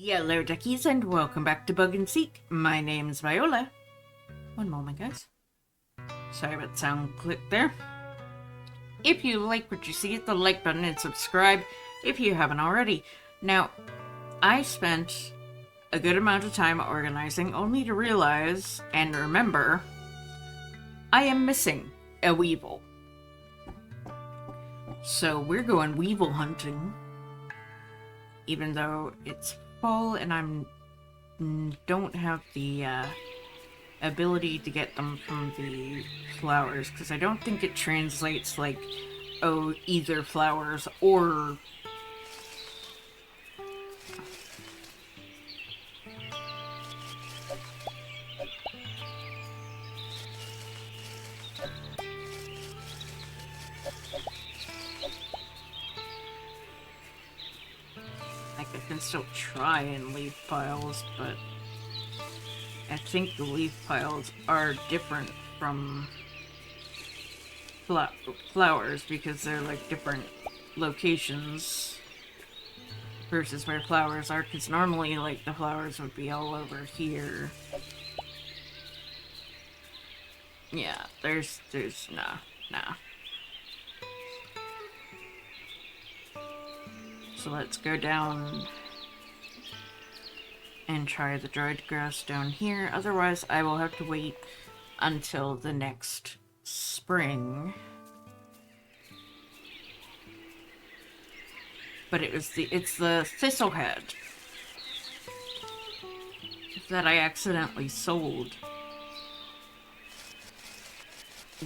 Hello, duckies, and welcome back to Bug and Seek. My name's Viola. One moment, guys. Sorry about the sound clip there. If you like what you see, hit the like button and subscribe if you haven't already. Now, I spent a good amount of time organizing only to realize and remember I am missing a weevil. So we're going weevil hunting, even though it's fall and don't have the ability to get them from the flowers, because I don't think it translates like, oh, either flowers or like I can still try and leave piles, but I think the leaf piles are different from flowers because they're like different locations versus where flowers are, because normally like the flowers would be all over here. Yeah, there's nah. So let's go down and try the dried grass down here. Otherwise, I will have to wait until the next spring. But it's the thistlehead that I accidentally sold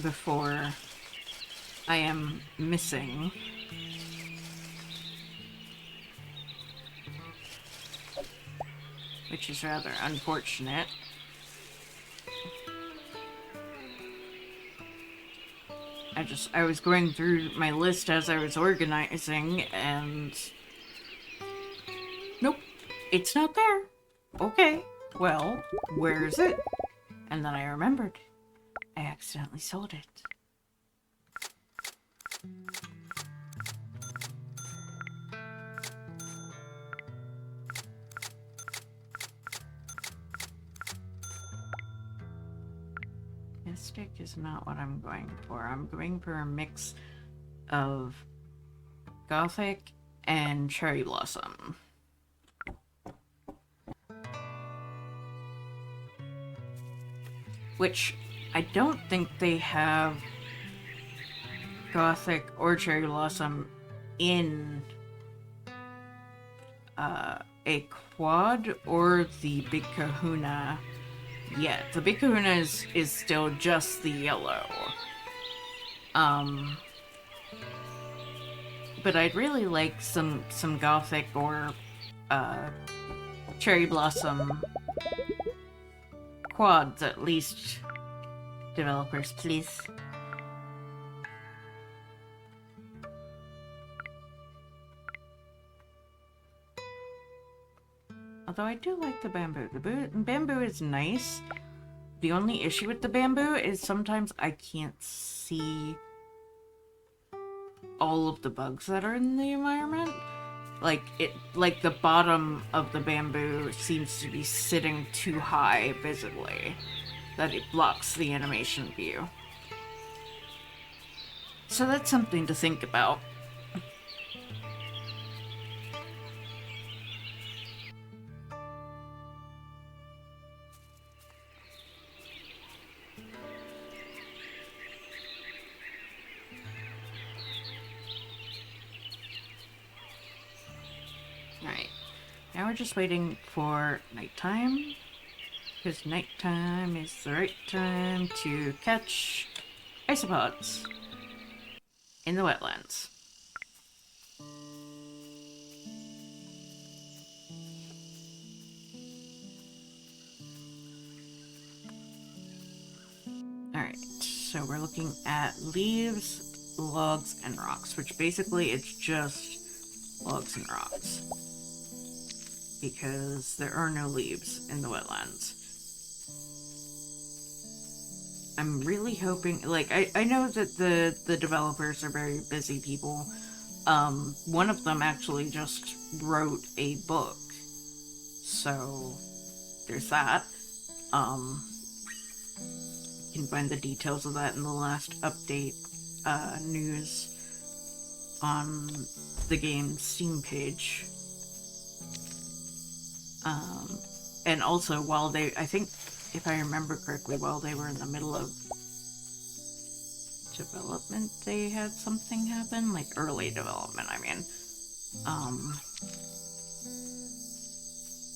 before I am missing. Which is rather unfortunate. I was going through my list as I was organizing, and nope, it's not there. Okay, well, where is it? And then I remembered. I accidentally sold it. Stick is not what I'm going for. I'm going for a mix of Gothic and Cherry Blossom. Which I don't think they have Gothic or Cherry Blossom in a quad or the Big Kahuna. Yeah, the Big Kahuna is still just the yellow. But I'd really like some Gothic or Cherry Blossom quads, at least. Developers, please. Although I do like the bamboo. The bamboo is nice. The only issue with the bamboo is sometimes I can't see all of the bugs that are in the environment. Like the bottom of the bamboo seems to be sitting too high visibly, that it blocks the animation view. So that's something to think about. Now we're just waiting for nighttime, because nighttime is the right time to catch isopods in the wetlands. Alright, so we're looking at leaves, logs, and rocks, which basically it's just logs and rocks, because there are no leaves in the wetlands. I'm really hoping, like, I know that the developers are very busy people. One of them actually just wrote a book So there's that. You can find the details of that in the last update news on the game's Steam page. And also, while I think, if I remember correctly, while they were in the middle of development, they had something happen, like early development, I mean.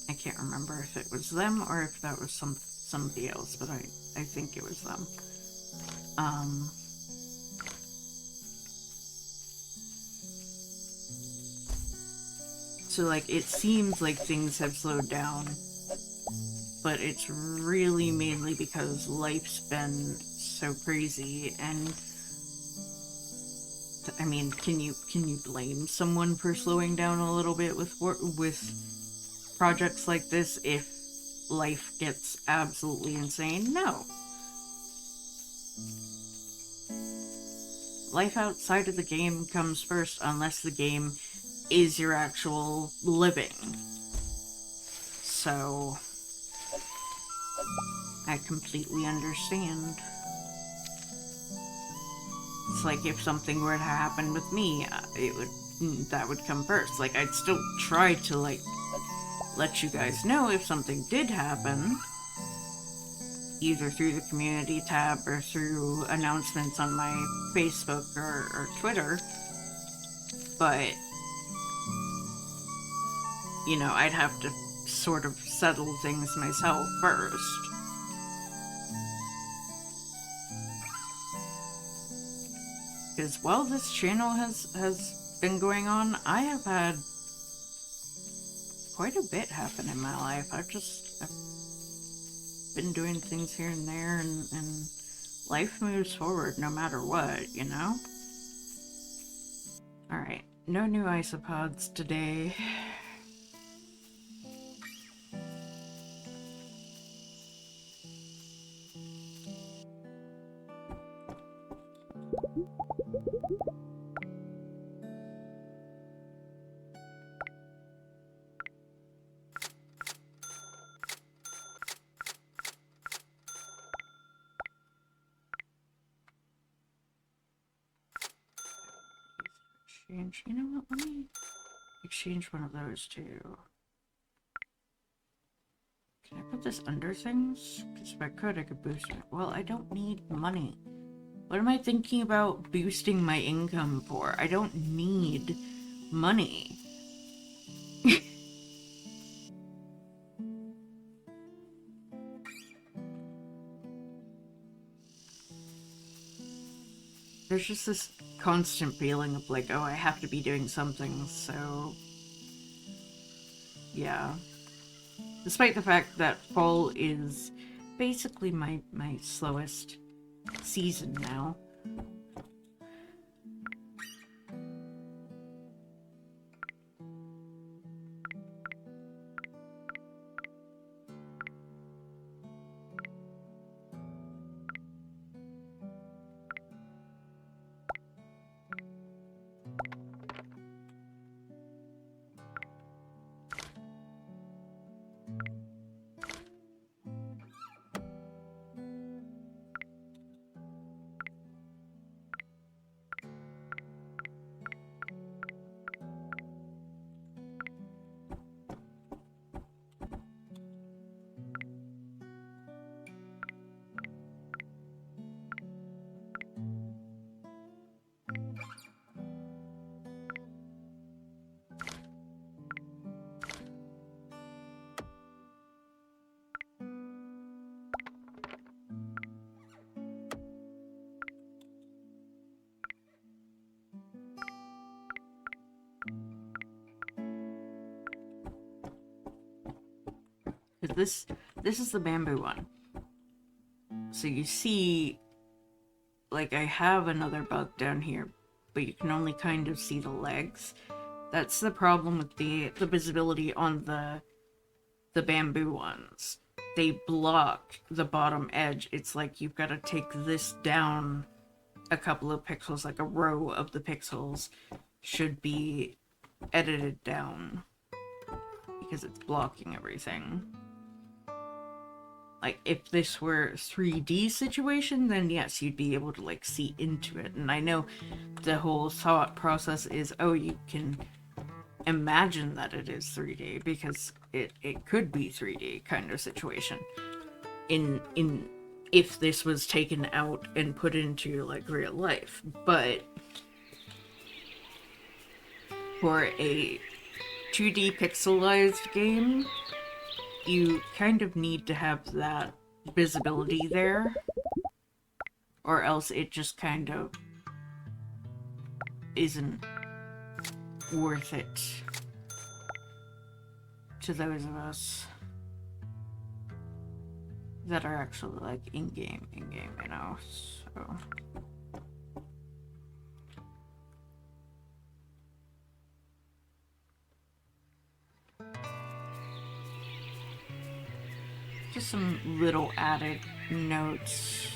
I can't remember if it was them or if that was somebody else, but I think it was them. So, like, it seems like things have slowed down, but it's really mainly because life's been so crazy, and I mean, can you blame someone for slowing down a little bit with projects like this if life gets absolutely insane? No. Life outside of the game comes first, unless the game is your actual living. So I completely understand. It's like if something were to happen with me, that would come first. Like, I'd still try to, like, let you guys know if something did happen, either through the community tab or through announcements on my Facebook or Twitter. But, you know, I'd have to sort of settle things myself first. Because while this channel has been going on, I have had quite a bit happen in my life. I've been doing things here and there, and life moves forward no matter what, you know? Alright, no new isopods today. Exchange, you know what, let me exchange one of those too. Can I put this under things? Because if I could boost it. Well, I don't need money. What am I thinking about boosting my income for? I don't need money. There's just this constant feeling of like, oh, I have to be doing something, so yeah. Despite the fact that fall is basically my slowest season now. This is the bamboo one. So you see, like, I have another bug down here, but you can only kind of see the legs. That's the problem with the visibility on the bamboo ones. They block the bottom edge. It's like you've got to take this down a couple of pixels, like a row of the pixels should be edited down. because it's blocking everything. Like, if this were a 3D situation, then yes, you'd be able to, like, see into it. And I know the whole thought process is, oh, you can imagine that it is 3D, because it could be 3D kind of situation. If this was taken out and put into, like, real life. But for a 2D pixelized game, you kind of need to have that visibility there, or else it just kind of isn't worth it to those of us that are actually, like, in-game, you know, so... Just some little added notes.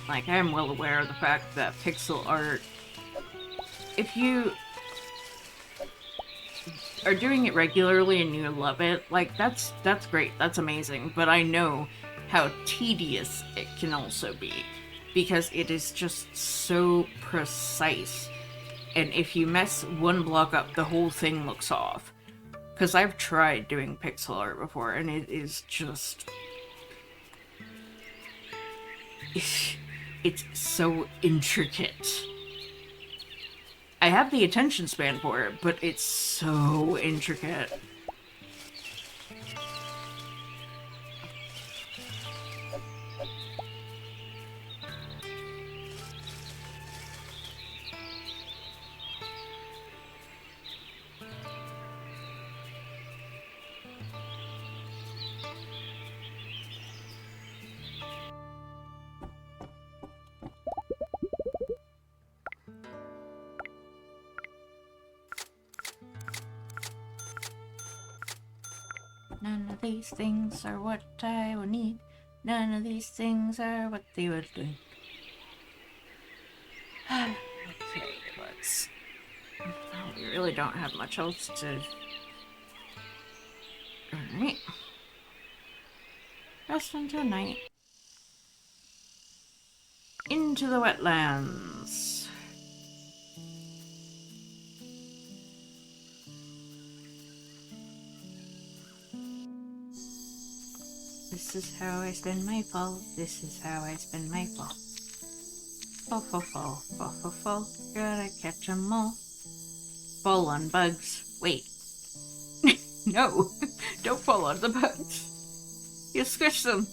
Like, I am well aware of the fact that pixel art, if you are doing it regularly and you love it, like, that's great, that's amazing, but I know how tedious it can also be, because it is just so precise, and if you mess one block up, the whole thing looks off. Because I've tried doing pixel art before, and it is just... It's so intricate. I have the attention span for it, but it's so intricate. None of these things are what I would need. None of these things are what they would do. Okay, let's... Well, we really don't have much else to... Alright. Rest until night. Into the wetlands. This is how I spend my fall. This is how I spend my fall. Fall, fall, fall, fall, fall, fall. Gotta catch 'em all. Fall on bugs. Wait. No, don't fall on the bugs. You squish them.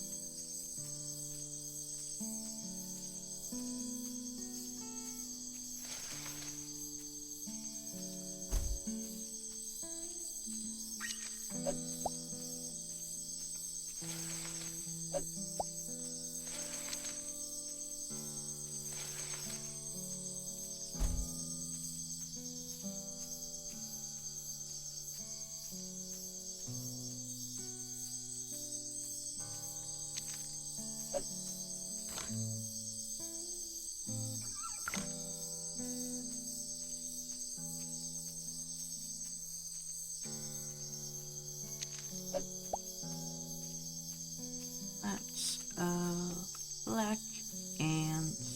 Black ants.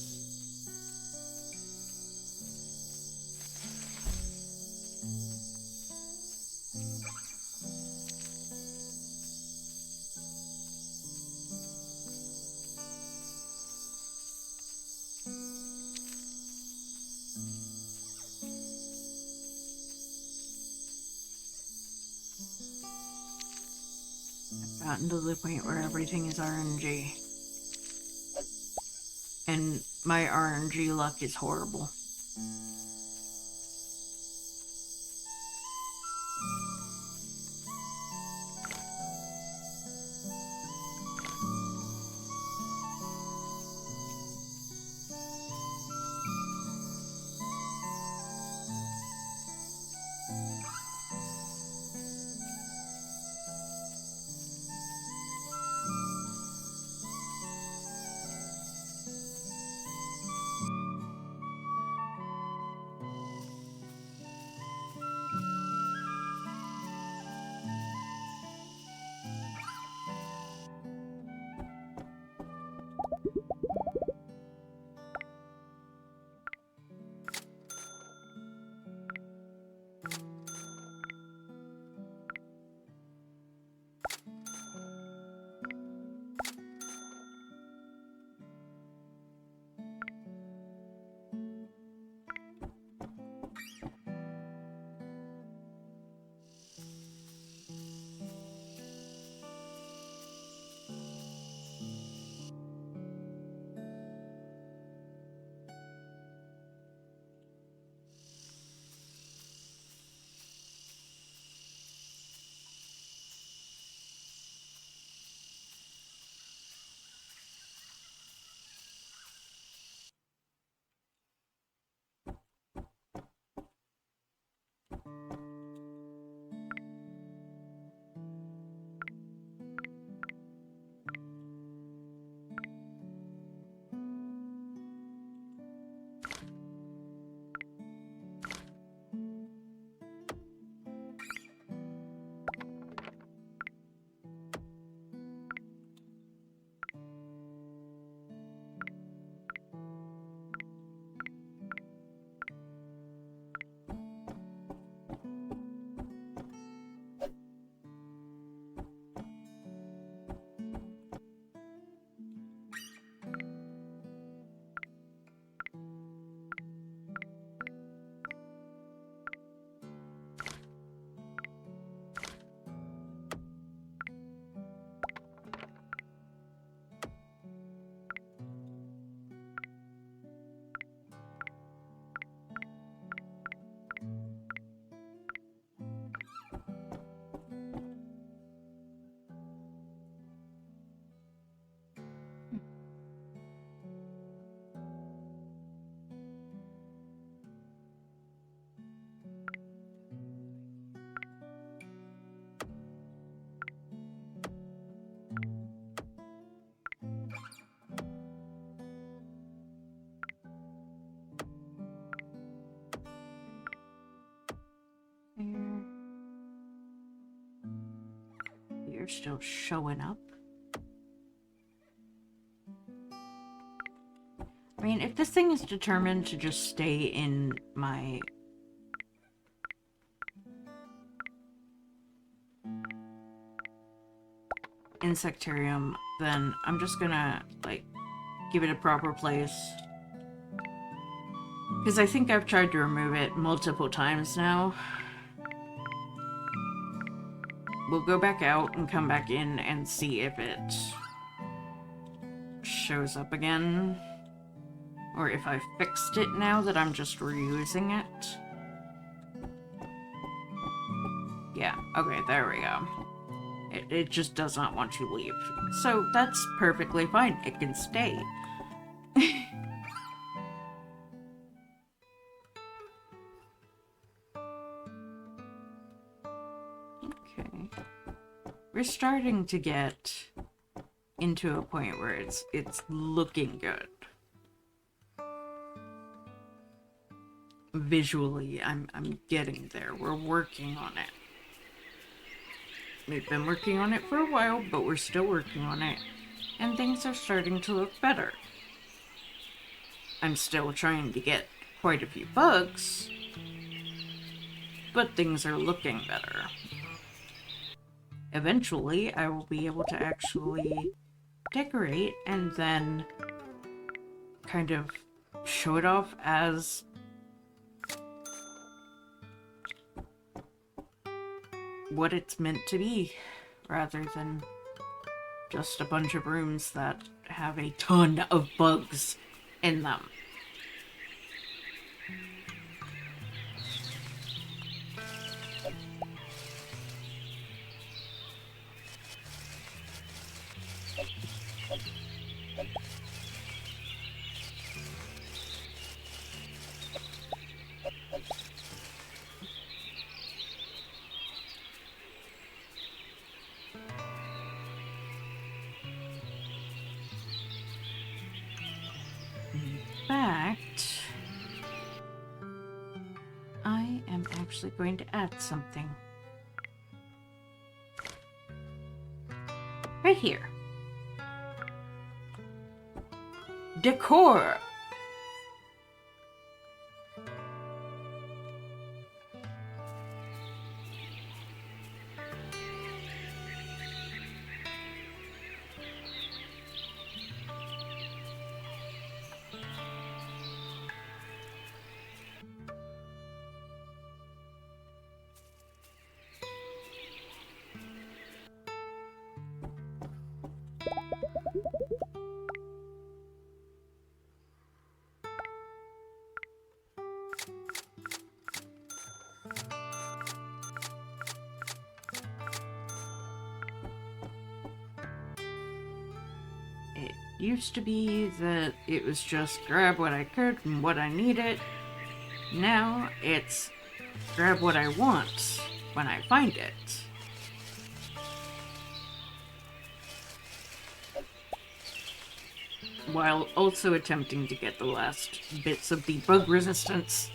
I've gotten to the point where everything is RNG. And my RNG luck is horrible. They're still showing up. I mean, if this thing is determined to just stay in my insectarium, then I'm just gonna, like, give it a proper place. Because I think I've tried to remove it multiple times now. We'll go back out and come back in and see if it shows up again. Or if I fixed it now that I'm just reusing it. Yeah, okay, there we go. It just does not want to leave. So that's perfectly fine. It can stay. Okay. We're starting to get into a point where it's looking good. Visually, I'm getting there. We're working on it. We've been working on it for a while, but we're still working on it. And things are starting to look better. I'm still trying to get quite a few bugs, but things are looking better. Eventually, I will be able to actually decorate and then kind of show it off as what it's meant to be, rather than just a bunch of rooms that have a ton of bugs in them. In fact, I am actually going to add something. Right here. Decor! Used to be that it was just grab what I could and what I needed. Now it's grab what I want when I find it. While also attempting to get the last bits of the bug resistance.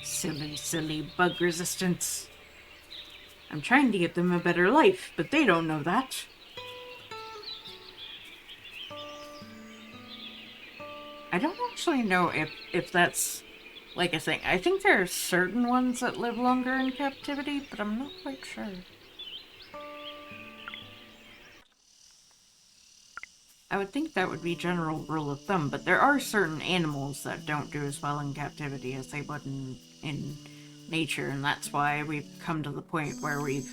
Silly, silly bug resistance. I'm trying to give them a better life, but they don't know that. I don't actually know if that's like a thing. I think there are certain ones that live longer in captivity, but I'm not quite sure. I would think that would be general rule of thumb, but there are certain animals that don't do as well in captivity as they would in nature, and that's why we've come to the point where we've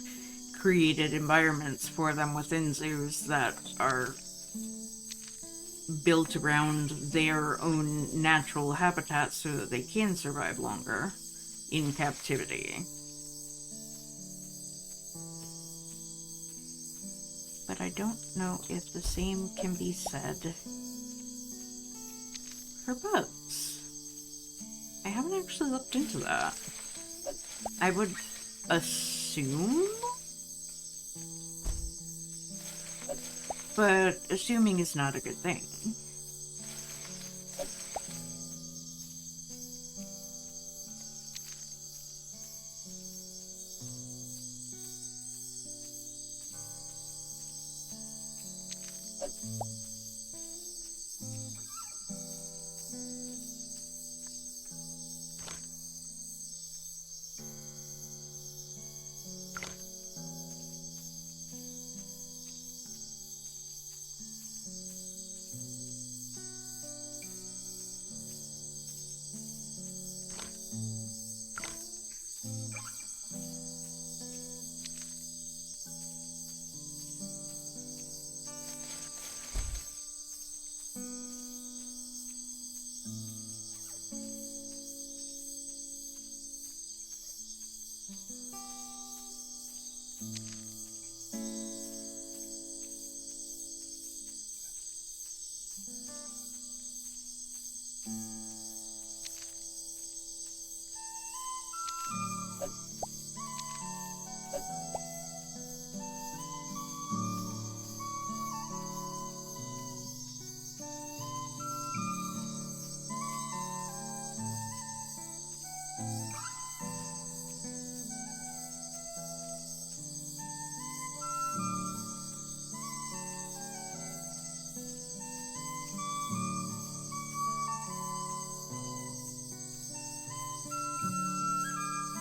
created environments for them within zoos that are built around their own natural habitats so that they can survive longer in captivity. But I don't know if the same can be said for bugs. I haven't actually looked into that. I would assume, but assuming is not a good thing.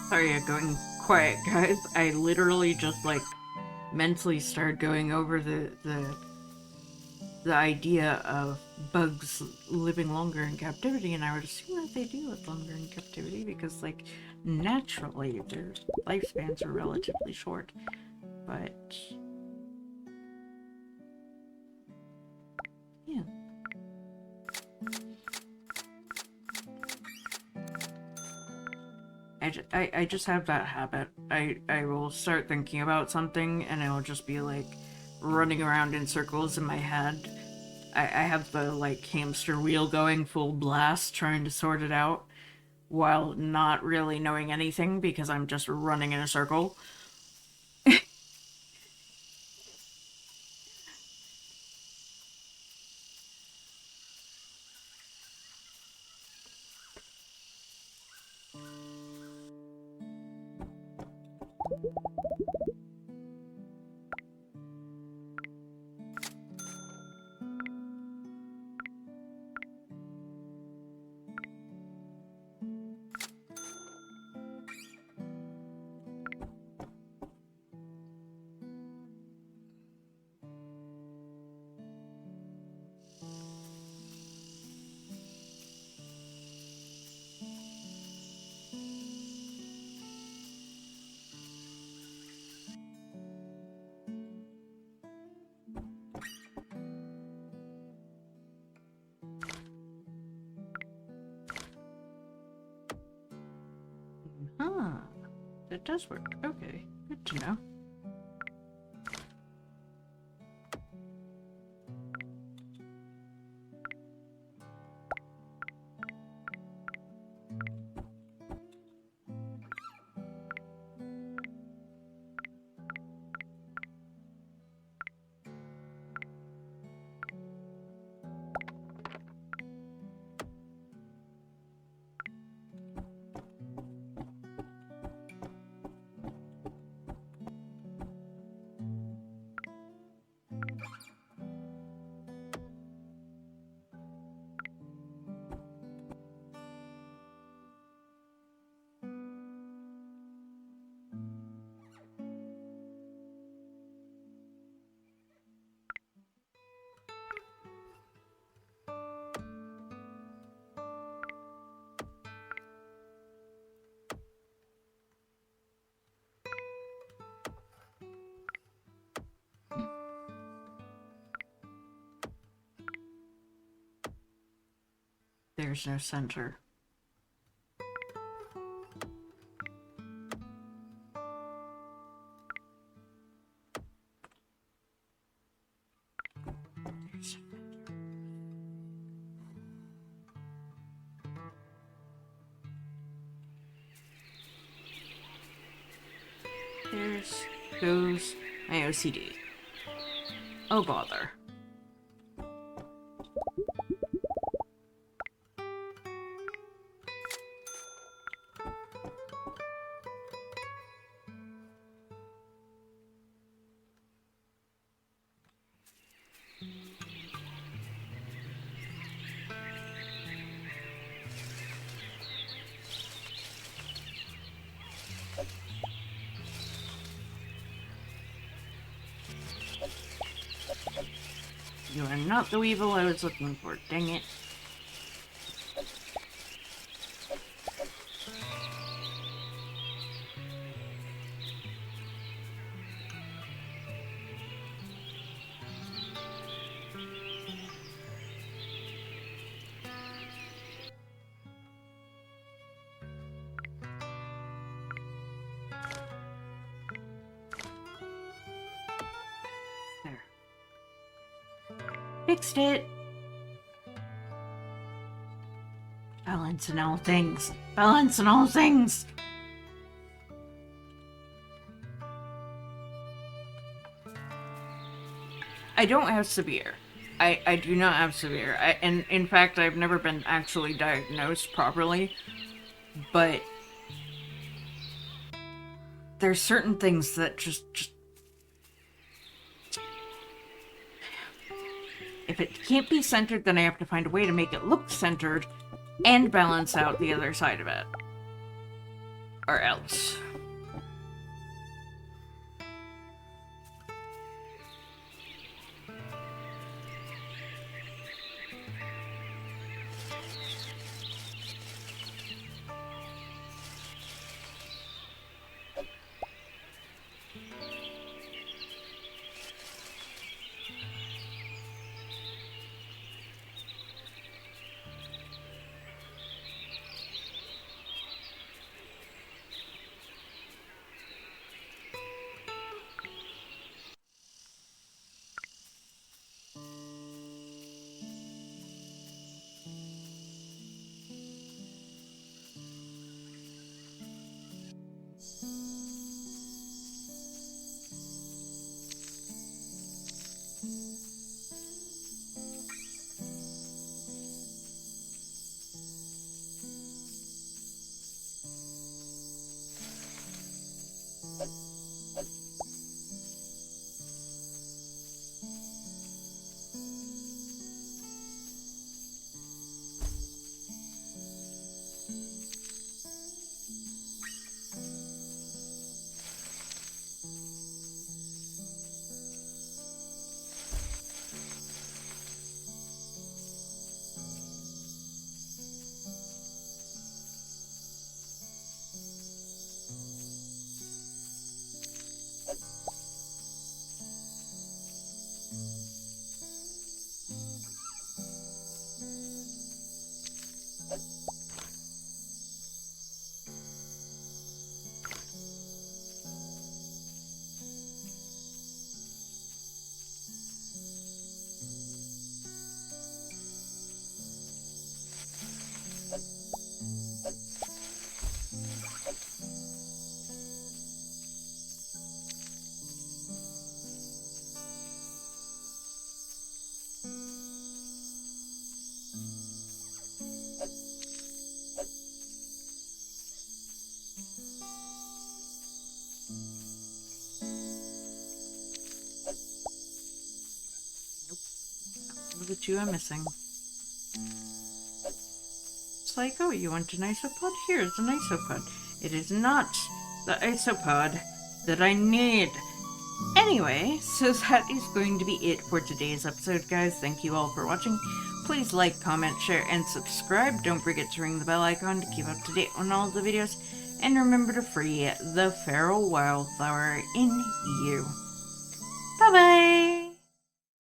Sorry, I'm going quiet, guys. I literally just like mentally started going over the idea of bugs living longer in captivity, and I would assume that they do live longer in captivity because, like, naturally their lifespans are relatively short. But yeah. I just have that habit. I will start thinking about something and it'll just be like running around in circles in my head. I have the like hamster wheel going full blast trying to sort it out while not really knowing anything because I'm just running in a circle. Huh. That does work. Okay. Good to know. There's no center. There's goes my OCD. Oh bother. You are not the weevil I was looking for, dang it. There. Fixed it! Balance in all things. Balance in all things! I don't have severe. I do not have severe. And in fact, I've never been actually diagnosed properly. But there's certain things that just if it can't be centered, then I have to find a way to make it look centered and balance out the other side of it. Or else. The two I'm missing. It's like, oh, you want an isopod? Here's an isopod. It is not the isopod that I need. Anyway, so that is going to be it for today's episode, guys. Thank you all for watching. Please like, comment, share, and subscribe. Don't forget to ring the bell icon to keep up to date on all the videos. And remember to free the feral wildflower in you.